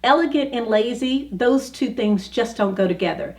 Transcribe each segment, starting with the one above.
Elegant and lazy, those two things just don't go together.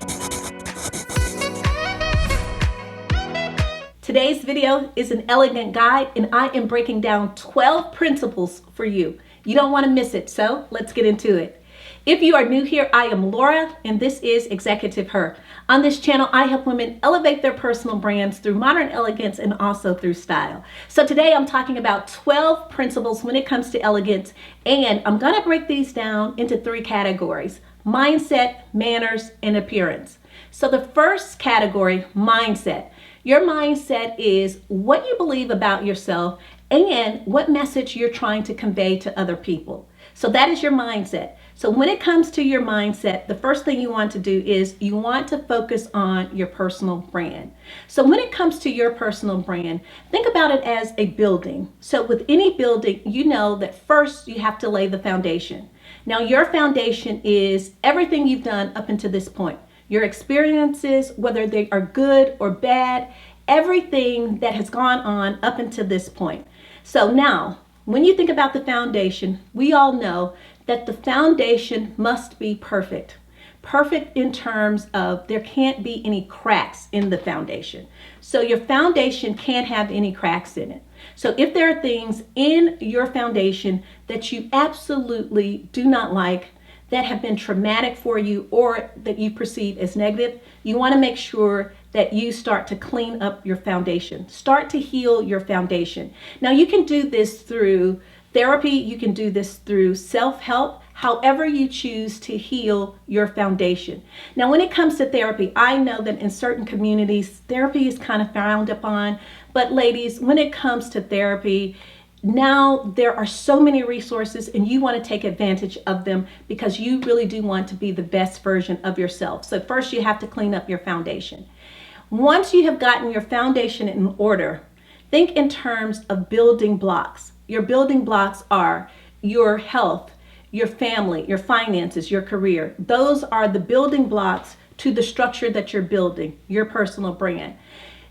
Today's video is an elegant guide, and I am breaking down 12 principles for you. You don't want to miss it, so let's get into it. If you are new here, I am Laura, and this is Executive Her. On this channel, I help women elevate their personal brands through modern elegance and also through style. So today I'm talking about 12 principles when it comes to elegance, and I'm going to break these down into 3 categories: mindset, manners, and appearance. So the first category, mindset. Your mindset is what you believe about yourself and what message you're trying to convey to other people. So that is your mindset. So when it comes to your mindset, the first thing you want to do is you want to focus on your personal brand. So when it comes to your personal brand, think about it as a building. So with any building, you know that first you have to lay the foundation. Now your foundation is everything you've done up until this point. Your experiences, whether they are good or bad, everything that has gone on up until this point. So now, when you think about the foundation, we all know that the foundation must be perfect. Perfect in terms of there can't be any cracks in the foundation. So your foundation can't have any cracks in it. So if there are things in your foundation that you absolutely do not like, that have been traumatic for you or that you perceive as negative, you want to make sure that you start to clean up your foundation. Start to heal your foundation. Now you can do this through therapy, you can do this through self-help, however you choose to heal your foundation. Now when it comes to therapy, I know that in certain communities, therapy is kind of frowned upon, but ladies, when it comes to therapy, now there are so many resources and you want to take advantage of them because you really do want to be the best version of yourself. So first you have to clean up your foundation. Once you have gotten your foundation in order, think in terms of building blocks. Your building blocks are your health, your family, your finances, your career. Those are the building blocks to the structure that you're building, your personal brand.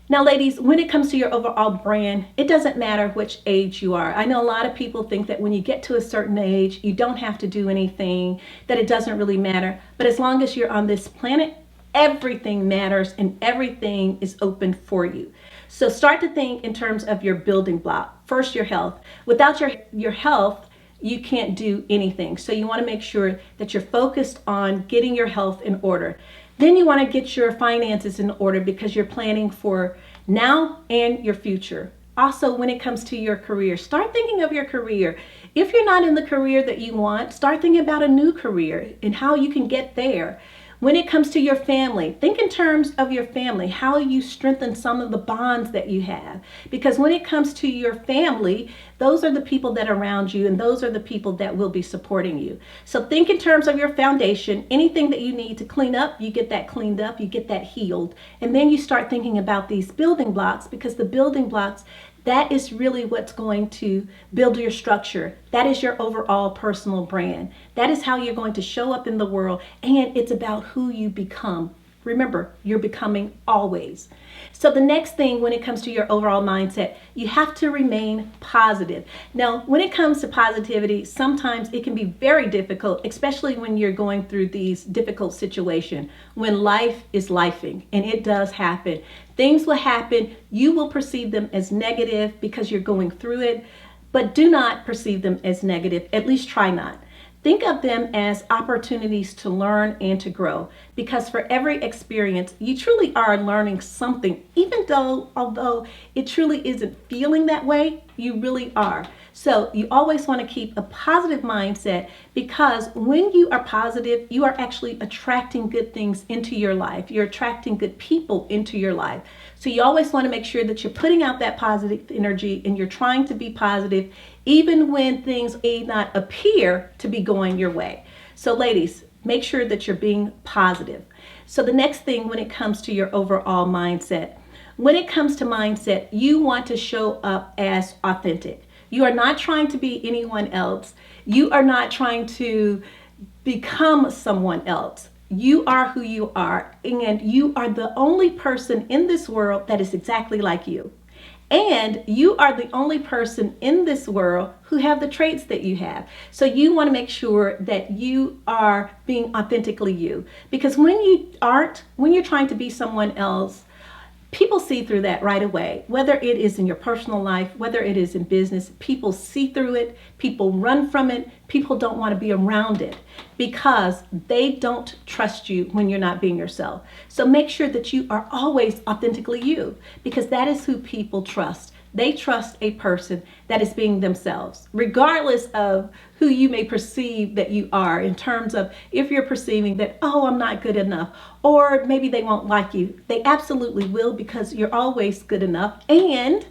Now, ladies, when it comes to your overall brand, it doesn't matter which age you are. I know a lot of people think that when you get to a certain age, you don't have to do anything, that it doesn't really matter. But as long as you're on this planet, everything matters and everything is open for you. So start to think in terms of your building block. First, your health. Without your health, you can't do anything. So you want to make sure that you're focused on getting your health in order. Then you want to get your finances in order because you're planning for now and your future. Also, when it comes to your career, start thinking of your career. If you're not in the career that you want, start thinking about a new career and how you can get there. When it comes to your family, think in terms of your family, how you strengthen some of the bonds that you have. Because when it comes to your family, those are the people that are around you and those are the people that will be supporting you. So think in terms of your foundation. Anything that you need to clean up, you get that cleaned up, you get that healed. And then you start thinking about these building blocks, because the building blocks, that is really what's going to build your structure. That is your overall personal brand. That is how you're going to show up in the world, and it's about who you become. Remember, you're becoming always. So the next thing when it comes to your overall mindset, you have to remain positive. Now, when it comes to positivity, sometimes it can be very difficult, especially when you're going through these difficult situations, when life is lifing, and it does happen. Things will happen. You will perceive them as negative because you're going through it, but do not perceive them as negative. At least try not. Think of them as opportunities to learn and to grow, because for every experience, you truly are learning something, even though, although it truly isn't feeling that way, you really are. So you always want to keep a positive mindset, because when you are positive, you are actually attracting good things into your life. You're attracting good people into your life. So you always want to make sure that you're putting out that positive energy and you're trying to be positive, even when things may not appear to be going your way. So ladies, make sure that you're being positive. So the next thing when it comes to your overall mindset, when it comes to mindset, you want to show up as authentic. You are not trying to be anyone else. You are not trying to become someone else. You are who you are, and you are the only person in this world that is exactly like you. And you are the only person in this world who have the traits that you have. So you want to make sure that you are being authentically you. Because when you aren't, when you're trying to be someone else, people see through that right away. Whether it is in your personal life, whether it is in business, people see through it, people run from it, people don't want to be around it because they don't trust you when you're not being yourself. So make sure that you are always authentically you, because that is who people trust. They trust a person that is being themselves, regardless of who you may perceive that you are, in terms of if you're perceiving that, oh, I'm not good enough, or maybe they won't like you. They absolutely will, because you're always good enough. And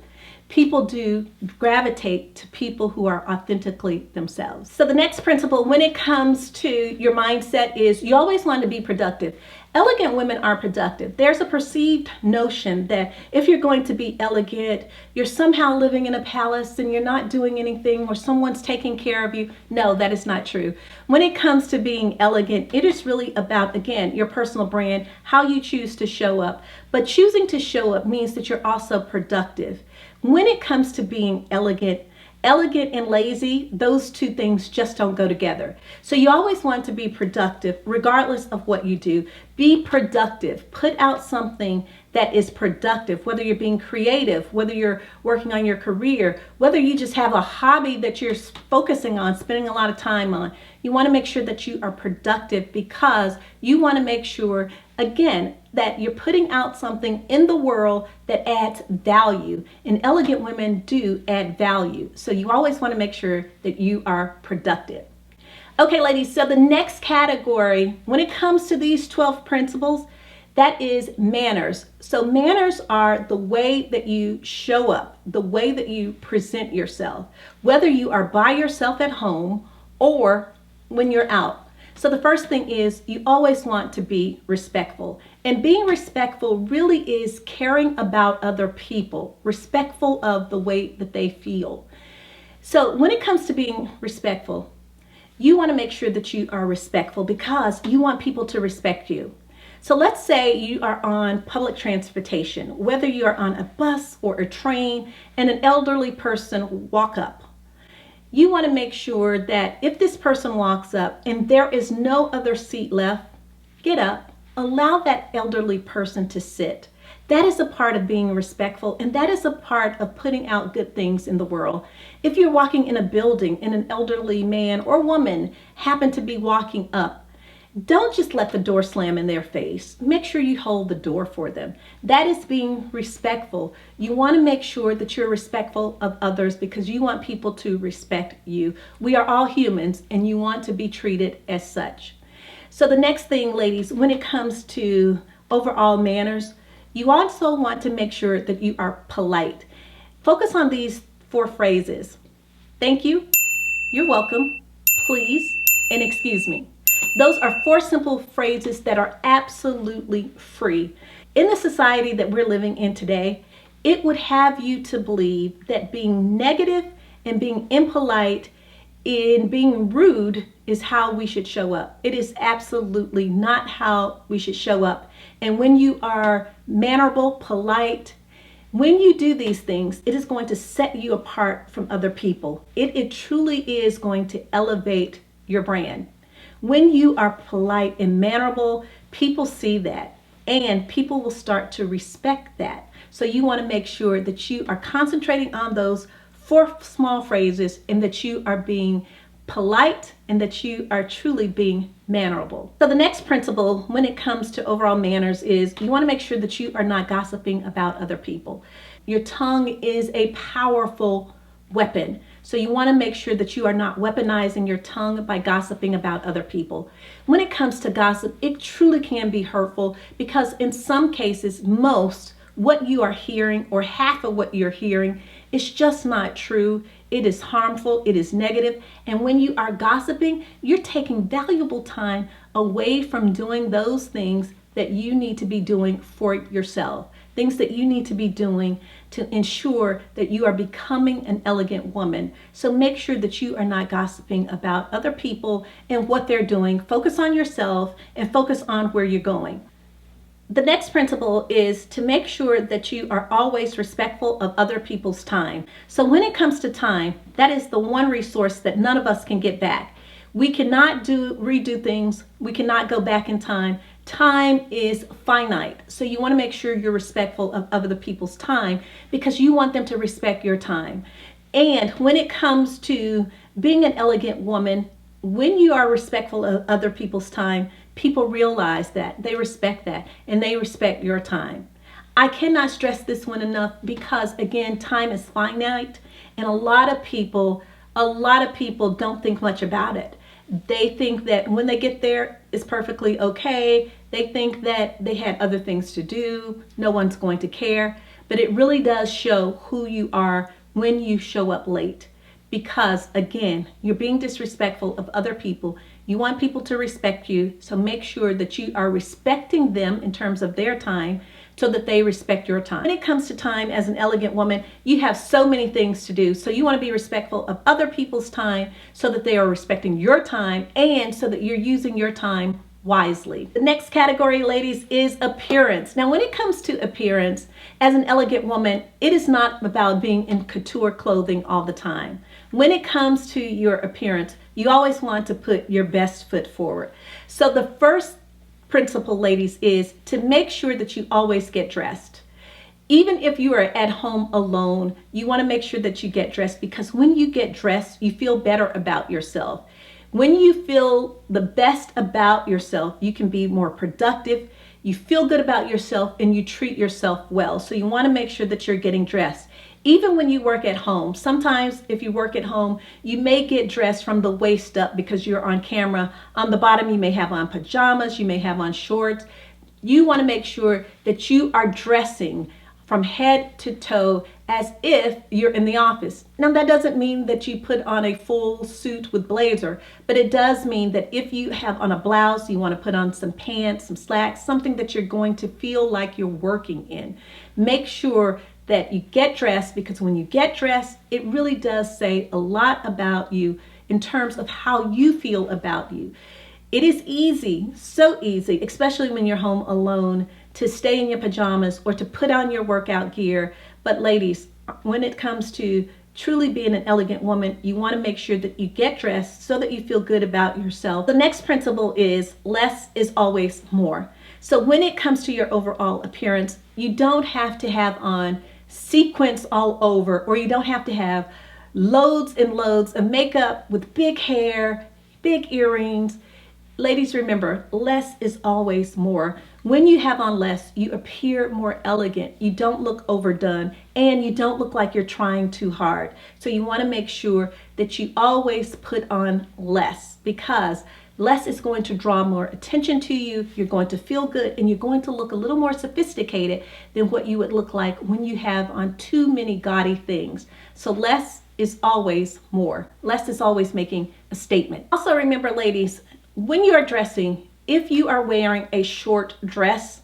people do gravitate to people who are authentically themselves. So the next principle when it comes to your mindset is you always want to be productive. Elegant women are productive. There's a perceived notion that if you're going to be elegant, you're somehow living in a palace and you're not doing anything, or someone's taking care of you. No, that is not true. When it comes to being elegant, it is really about, again, your personal brand, how you choose to show up. But choosing to show up means that you're also productive. When it comes to being elegant and lazy, those two things just don't go together. So you always want to be productive regardless of what you do. Be productive. Put out something that is productive, whether you're being creative, whether you're working on your career, whether you just have a hobby that you're focusing on, spending a lot of time on. You want to make sure that you are productive, because you want to make sure, again, that you're putting out something in the world that adds value. And elegant women do add value. So you always want to make sure that you are productive. Okay, ladies, so the next category, when it comes to these 12 principles, that is manners. So manners are the way that you show up, the way that you present yourself, whether you are by yourself at home or when you're out. So the first thing is you always want to be respectful. And being respectful really is caring about other people, respectful of the way that they feel. So when it comes to being respectful, you want to make sure that you are respectful because you want people to respect you. So let's say you are on public transportation, whether you are on a bus or a train, and an elderly person walk up. You want to make sure that if this person walks up and there is no other seat left, get up, allow that elderly person to sit. That is a part of being respectful, and that is a part of putting out good things in the world. If you're walking in a building and an elderly man or woman happen to be walking up, don't just let the door slam in their face. Make sure you hold the door for them. That is being respectful. You want to make sure that you're respectful of others because you want people to respect you. We are all humans and you want to be treated as such. So the next thing, ladies, when it comes to overall manners, you also want to make sure that you are polite. Focus on these 4 phrases. Thank you, you're welcome, please, and excuse me. Those are 4 simple phrases that are absolutely free. In the society that we're living in today, it would have you to believe that being negative and being impolite and being rude is how we should show up. It is absolutely not how we should show up. And when you are mannerable, polite, when you do these things, it is going to set you apart from other people. It truly is going to elevate your brand. When you are polite and mannerable, people see that and people will start to respect that. So you want to make sure that you are concentrating on those 4 small phrases and that you are being polite and that you are truly being mannerable. So the next principle when it comes to overall manners is you want to make sure that you are not gossiping about other people. Your tongue is a powerful weapon. So you want to make sure that you are not weaponizing your tongue by gossiping about other people. When it comes to gossip, it truly can be hurtful because in some cases, what you are hearing or half of what you're hearing is just not true. It is harmful, it is negative. And when you are gossiping, you're taking valuable time away from doing those things that you need to be doing for yourself. Things that you need to be doing to ensure that you are becoming an elegant woman. So make sure that you are not gossiping about other people and what they're doing. Focus on yourself and focus on where you're going. The next principle is to make sure that you are always respectful of other people's time. So when it comes to time, that is the one resource that none of us can get back. We cannot redo things. We cannot go back in time. Time is finite. So you want to make sure you're respectful of other people's time because you want them to respect your time. And when it comes to being an elegant woman, when you are respectful of other people's time, people realize that, they respect that, and they respect your time. I cannot stress this one enough because, again, time is finite, and a lot of people don't think much about it. They think that when they get there, it's perfectly okay. They think that they had other things to do. No one's going to care. But it really does show who you are when you show up late. Because again, you're being disrespectful of other people. You want people to respect you, so make sure that you are respecting them in terms of their time so that they respect your time. When it comes to time as an elegant woman, you have so many things to do. So you want to be respectful of other people's time so that they are respecting your time and so that you're using your time wisely. The next category, ladies, is appearance. Now, when it comes to appearance, as an elegant woman, it is not about being in couture clothing all the time. When it comes to your appearance, you always want to put your best foot forward. So the first principle, ladies, is to make sure that you always get dressed. Even if you are at home alone, you want to make sure that you get dressed because when you get dressed, you feel better about yourself. When you feel the best about yourself, you can be more productive, you feel good about yourself, and you treat yourself well. So you want to make sure that you're getting dressed. Even when you work at home, sometimes if you work at home, you may get dressed from the waist up because you're on camera. On the bottom, you may have on pajamas, you may have on shorts. You want to make sure that you are dressing from head to toe as if you're in the office. Now, that doesn't mean that you put on a full suit with blazer, but it does mean that if you have on a blouse, you want to put on some pants, some slacks, something that you're going to feel like you're working in. Make sure that you get dressed because when you get dressed, it really does say a lot about you in terms of how you feel about you. It is easy, so easy, especially when you're home alone, to stay in your pajamas or to put on your workout gear. But ladies, when it comes to truly being an elegant woman, you want to make sure that you get dressed so that you feel good about yourself. The next principle is less is always more. So when it comes to your overall appearance, you don't have to have on sequins all over, or you don't have to have loads and loads of makeup with big hair, big earrings. Ladies, remember, less is always more. When you have on less, you appear more elegant. You don't look overdone, and you don't look like you're trying too hard. So you want to make sure that you always put on less because less is going to draw more attention to you. You're going to feel good, and you're going to look a little more sophisticated than what you would look like when you have on too many gaudy things. So less is always more. Less is always making a statement. Also remember, ladies, when you are dressing, if you are wearing a short dress,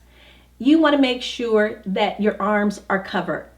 you want to make sure that your arms are covered.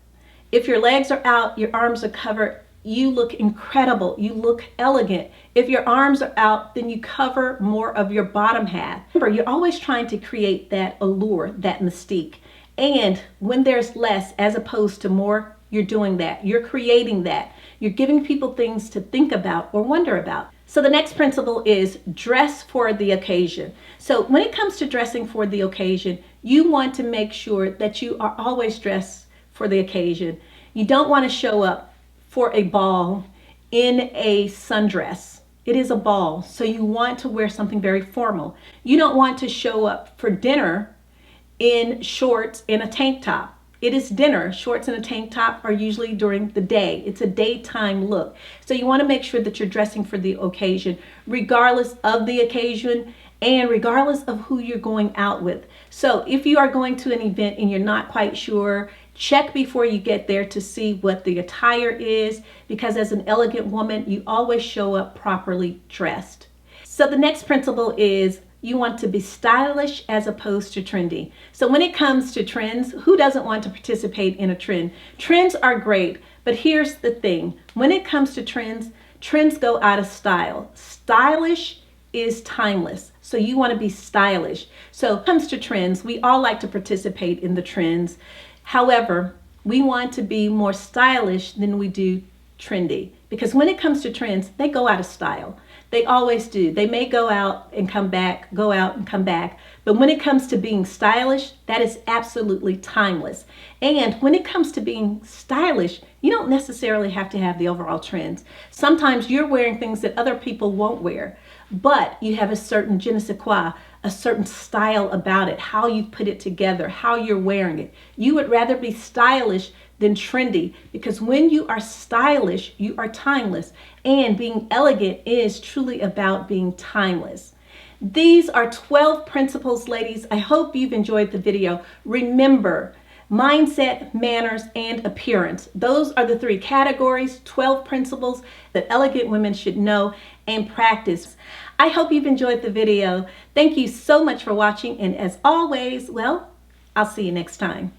If your legs are out, your arms are covered, you look incredible. You look elegant. If your arms are out, then you cover more of your bottom half. Remember, you're always trying to create that allure, that mystique. And when there's less as opposed to more, you're doing that. You're creating that. You're giving people things to think about or wonder about. So the next principle is dress for the occasion. So when it comes to dressing for the occasion, you want to make sure that you are always dressed for the occasion. You don't want to show up for a ball in a sundress. It is a ball, so you want to wear something very formal. You don't want to show up for dinner in shorts and a tank top. It is dinner. Shorts and a tank top are usually during the day. It's a daytime look. So you want to make sure that you're dressing for the occasion, regardless of the occasion and regardless of who you're going out with. So if you are going to an event and you're not quite sure, check before you get there to see what the attire is, because as an elegant woman, you always show up properly dressed. So the next principle is you want to be stylish as opposed to trendy. So when it comes to trends, who doesn't want to participate in a trend? Trends are great, but here's the thing. When it comes to trends, trends go out of style. Stylish is timeless. So you want to be stylish. So when it comes to trends, we all like to participate in the trends. However, we want to be more stylish than we do trendy, because when it comes to trends, they go out of style. They always do. They may go out and come back, go out and come back. But when it comes to being stylish, that is absolutely timeless. And when it comes to being stylish, you don't necessarily have to have the overall trends. Sometimes you're wearing things that other people won't wear, but you have a certain je ne sais quoi, a certain style about it, how you put it together, how you're wearing it. You would rather be stylish than trendy, because when you are stylish, you are timeless. And being elegant is truly about being timeless. These are 12 principles, ladies. I hope you've enjoyed the video. Remember, mindset, manners, and appearance. Those are the 3 categories, 12 principles that elegant women should know and practice. I hope you've enjoyed the video. Thank you so much for watching. And as always, well, I'll see you next time.